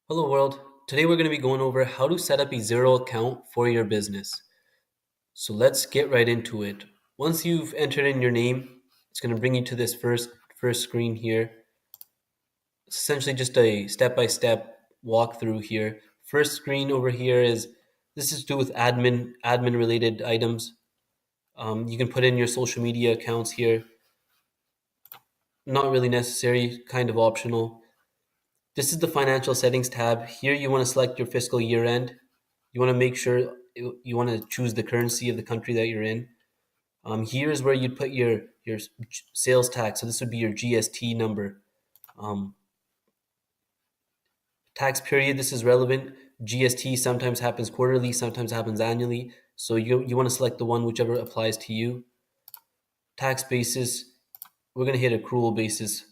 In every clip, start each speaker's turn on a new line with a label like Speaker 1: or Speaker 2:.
Speaker 1: Hello world. Today we're going to be going over how to set up a Xero account for your business. So let's get right into it. Once you've entered in your name, it's going to bring you to this first screen here. It's essentially just a step-by-step walkthrough here. First screen over here is this is to do with admin related items. You can put in your social media accounts here. Not really necessary, kind of optional. This is the financial settings tab. Here you want to select your fiscal year end. You want to make sure you want to choose the currency of the country that you're in. Here is where you'd put your sales tax. So this would be your GST number. Um, Tax period. This is relevant. GST sometimes happens quarterly, sometimes happens annually. So you want to select the one whichever applies to you. Tax basis. We're going to hit accrual basis.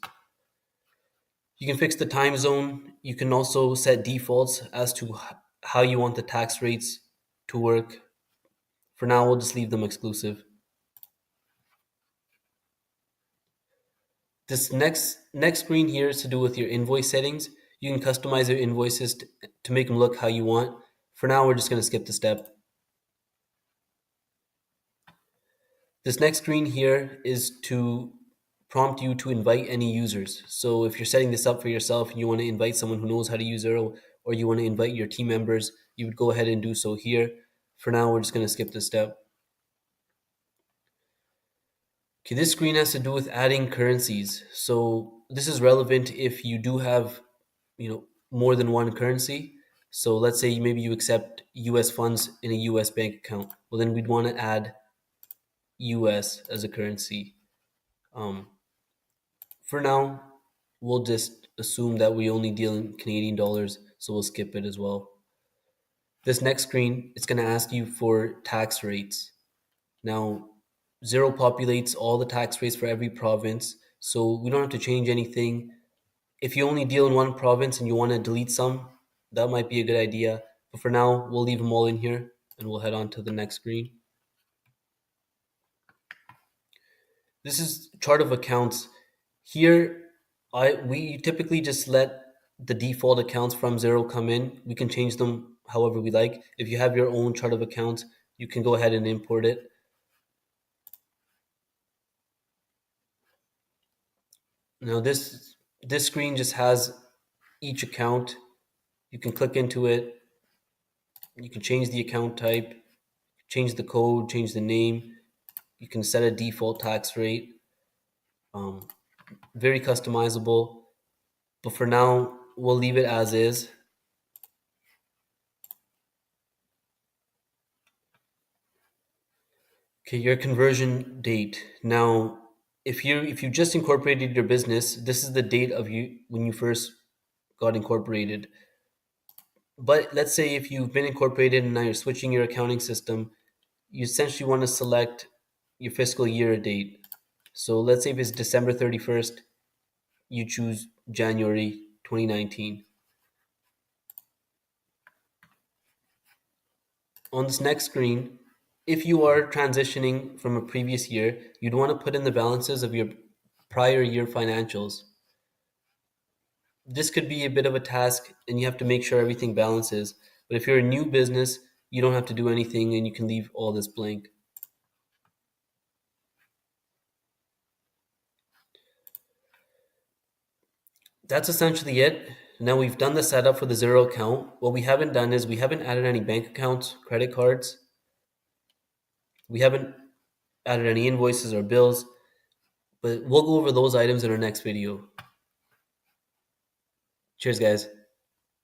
Speaker 1: You can fix the time zone. You can also set defaults as to how you want the tax rates to work. For now, we'll just leave them exclusive. This next screen here is to do with your invoice settings. You can customize your invoices to make them look how you want. For now, we're just going to skip the step. This next screen here is to prompt you to invite any users. So if you're setting this up for yourself and you want to invite someone who knows how to use Xero, or you want to invite your team members, you would go ahead and do so here. For now, we're just going to skip this step. Okay, this screen has to do with adding currencies. So this is relevant if you do have, more than one currency. So let's say maybe you accept US funds in a US bank account. Well, then we'd want to add US as a currency. Um, for now, we'll just assume that we only deal in Canadian dollars, so we'll skip it as well. This next screen, it's going to ask you for tax rates. Now, Xero populates all the tax rates for every province, so we don't have to change anything. If you only deal in one province and you want to delete some, that might be a good idea. But for now, we'll leave them all in here and we'll head on to the next screen. This is chart of accounts. Here, we typically just let the default accounts from Xero come in. We can change them however we like. If you have your own chart of accounts, you can go ahead and import it. Now this screen just has each account. You can click into it. You can change the account type, change the code, change the name. You can set a default tax rate. Very customizable. But for now, we'll leave it as is. Okay, your conversion date. Now, if you just incorporated your business, this is the date of you when you first got incorporated. But let's say if you've been incorporated and now you're switching your accounting system, you essentially want to select your fiscal year date. So let's say if it's December 31st, you choose January 2019. On this next screen, if you are transitioning from a previous year, you'd want to put in the balances of your prior year financials. This could be a bit of a task and you have to make sure everything balances. But if you're a new business, you don't have to do anything and you can leave all this blank. That's essentially it. Now we've done the setup for the Xero account. What we haven't done is we haven't added any bank accounts, credit cards. We haven't added any invoices or bills, but we'll go over those items in our next video. Cheers, guys.